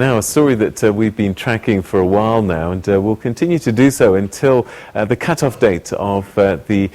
Now, a story that we've been tracking for a while now, and we'll continue to do so until the cut-off date of the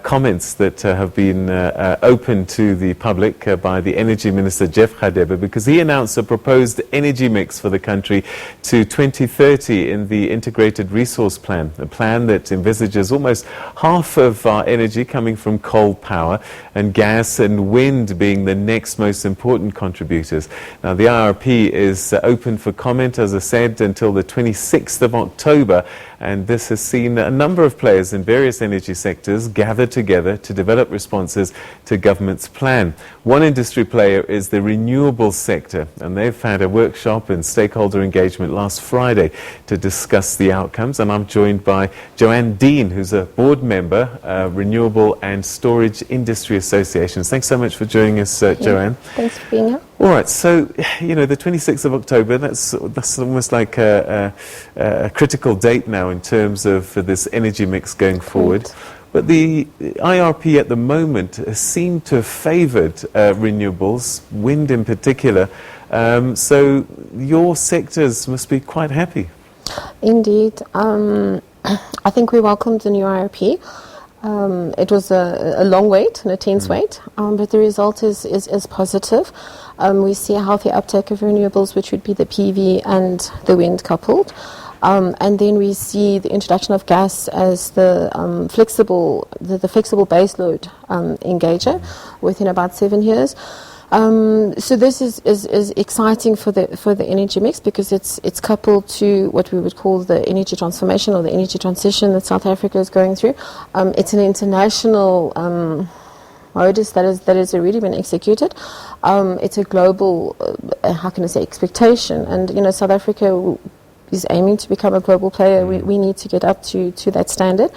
comments that have been opened to the public by the Energy Minister, Jeff Radebe, because he announced a proposed energy mix for the country to 2030 in the Integrated Resource Plan, a plan that envisages almost half of our energy coming from coal power and gas and wind being the next most important contributors. Now, the IRP is open for comment, as I said, until the 26th of October, and this has seen a number of players in various energy sectors gather together to develop responses to government's plan. One industry player is the Renewables sector, and they've had a workshop and stakeholder engagement last Friday to discuss the outcomes, and I'm joined by Joanne Dean, who's a board member, Renewable and Stórage Industry Associations. Thanks so much for joining us, Joanne. Thanks for being here. All right, so, you know, the 26th of October, that's almost like a critical date now in terms of this energy mix going forward. But the IRP at the moment seemed to have favoured renewables, wind in particular. So your sectors must be quite happy. Indeed. I think we welcomed the new IRP. It was a long wait and a tense wait, but the result is positive. We see a healthy uptake of renewables, which would be the PV and the wind coupled. And then we see the introduction of gas as the flexible baseload engager within about 7 years. So this is exciting for the energy mix, because it's coupled to what we would call the energy transformation or the energy transition that South Africa is going through. It's an international modus that has already been executed. It's a global, expectation, and you know, South Africa is aiming to become a global player. We need to get up to that standard.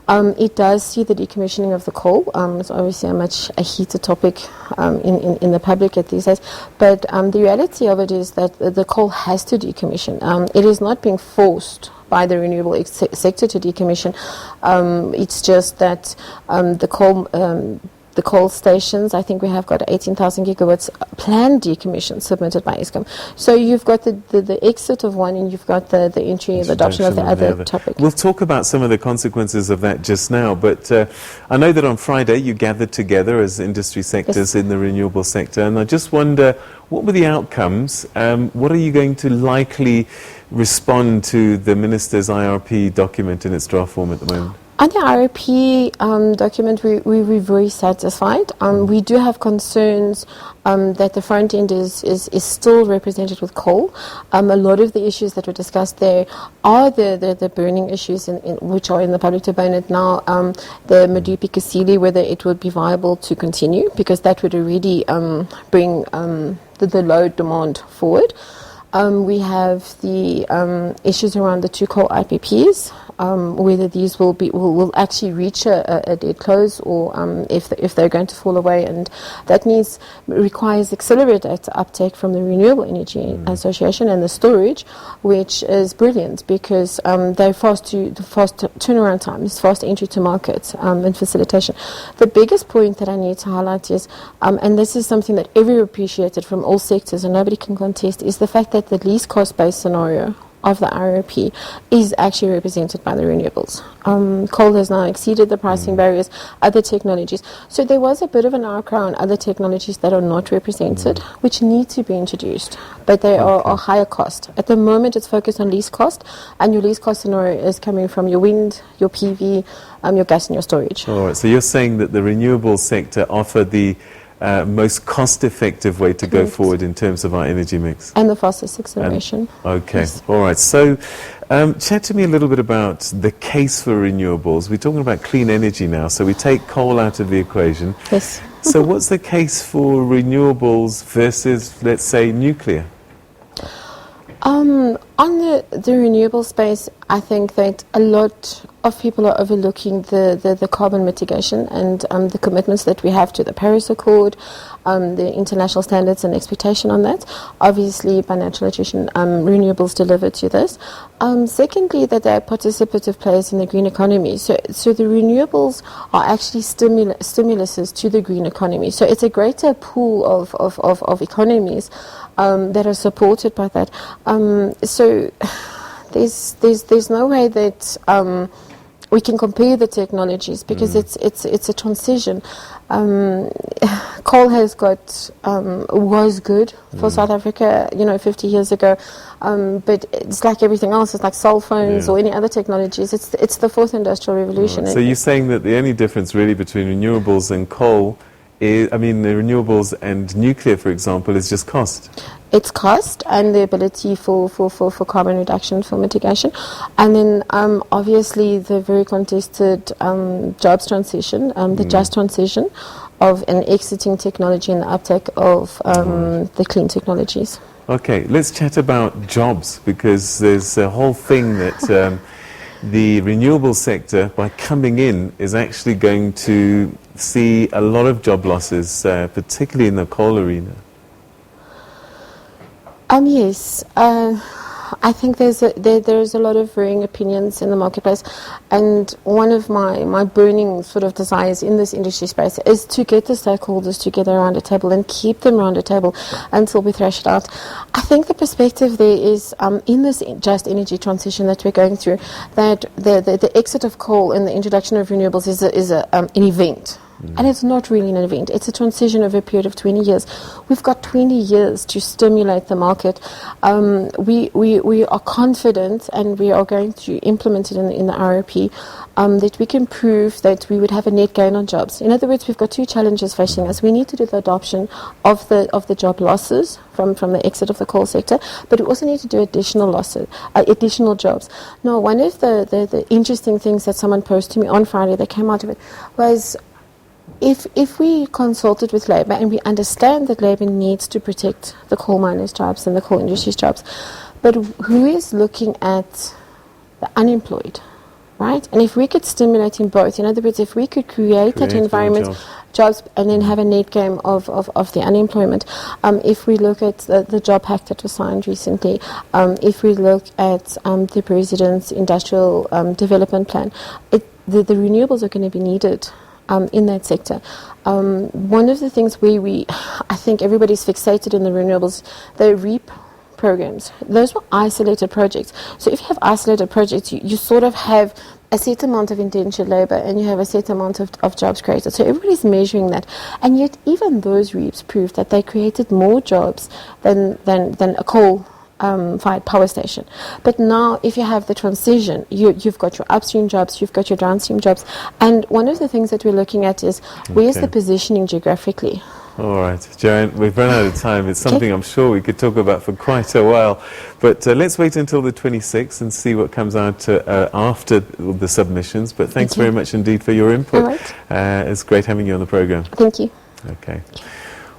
It does see the decommissioning of the coal. It's obviously a heated topic in the public at these days. But the reality of it is that the coal has to decommission. It is not being forced by the renewable sector to decommission. It's just that the coal stations, I think we have got 18,000 gigawatts planned decommission submitted by Eskom. So you've got the exit of one, and you've got the entry and adoption of the other topic. We'll talk about some of the consequences of that just now, but I know that on Friday you gathered together as industry sectors in the renewable sector, and I just wonder, what were the outcomes? What are you going to likely respond to the Minister's IRP document in its draft form at the moment? On the IRP document, we're very satisfied. We do have concerns that the front end is still represented with coal. A lot of the issues that were discussed there are the burning issues which are in the public domain now. The Medupi Kasili, whether it would be viable to continue, because that would already bring the load demand forward. We have the issues around the two coal IPPs, whether these will actually reach a dead close, or if they're going to fall away, and that requires accelerated uptake from the Renewable Energy Association and the Stórage, which is brilliant, because they're fast turnaround times, fast entry to market, and facilitation. The biggest point that I need to highlight is, and this is something that everyone appreciated from all sectors and nobody can contest, is the fact that the least cost-based scenario of the IRP is actually represented by the renewables. Coal has now exceeded the pricing barriers, other technologies. So there was a bit of an outcry on other technologies that are not represented, which need to be introduced, but they are higher cost. At the moment, it's focused on least cost, and your least cost scenario is coming from your wind, your PV, your gas and your storage. All right, so you're saying that the renewable sector offer the most cost-effective way to go forward in terms of our energy mix. And the fastest acceleration. Okay, all right. So chat to me a little bit about the case for renewables. We're talking about clean energy now, so we take coal out of the equation. Yes. So what's the case for renewables versus, let's say, nuclear? On the renewable space, I think that a lot of people are overlooking the carbon mitigation and the commitments that we have to the Paris Accord, the international standards and expectation on that. Obviously, by natural attrition, renewables deliver to this. Secondly, that they are participative players in the green economy. So the renewables are actually stimuluses to the green economy. So it's a greater pool of economies that are supported by that. So there's no way that we can compare the technologies because it's a transition. Coal has was good for South Africa, 50 years ago, but it's like everything else. It's like cell phones or any other technologies. It's the fourth industrial revolution. Right. So you're saying that the only difference really between renewables and coal is, the renewables and nuclear, for example, is just cost. It's cost and the ability for carbon reduction, for mitigation. And then obviously the very contested jobs transition, the just transition of an exiting technology and the uptake of the clean technologies. Okay, let's chat about jobs, because there's a whole thing that the renewable sector, by coming in, is actually going to see a lot of job losses, particularly in the coal arena. Yes, I think there's a lot of varying opinions in the marketplace, and one of my burning sort of desires in this industry space is to get the stakeholders together around a table and keep them around a table until we thrash it out. I think the perspective there is in this just energy transition that we're going through, that the exit of coal and the introduction of renewables is an event. And it's not really an event. It's a transition over a period of 20 years. We've got 20 years to stimulate the market. We are confident, and we are going to implement it in the RRP, that we can prove that we would have a net gain on jobs. In other words, we've got two challenges facing us. We need to do the adoption of the job losses from the exit of the coal sector, but we also need to do additional jobs. Now, one of the interesting things that someone posed to me on Friday that came out of it was, if we consulted with Labour, and we understand that Labour needs to protect the coal miners' jobs and the coal industry's jobs, but who is looking at the unemployed, right? And if we could stimulate in both, in other words, if we could create that environment, jobs, and then have a net gain of the unemployment. If we look at the job pact that was signed recently, if we look at the President's industrial development plan, the renewables are going to be needed in that sector. One of the things I think everybody's fixated in the renewables, the REAP programs. Those were isolated projects. So if you have isolated projects, you sort of have a set amount of indentured labour and you have a set amount of jobs created. So everybody's measuring that. And yet even those REAPs proved that they created more jobs than a coal fired power station. But now if you have the transition, you've got your upstream jobs, you've got your downstream jobs, and one of the things that we're looking at is where's the positioning geographically. All right, Joanne, we've run out of time. It's something I'm sure we could talk about for quite a while, but let's wait until the 26th and see what comes out after the submissions. But thanks very much indeed for your input. All right. It's great having you on the programme. Thank you. Okay.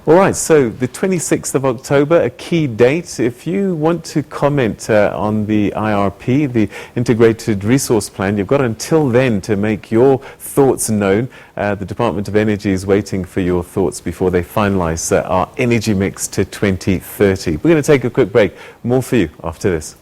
All right, so the 26th of October, a key date. If you want to comment on the IRP, the Integrated Resource Plan, you've got until then to make your thoughts known. The Department of Energy is waiting for your thoughts before they finalise our energy mix to 2030. We're going to take a quick break. More for you after this.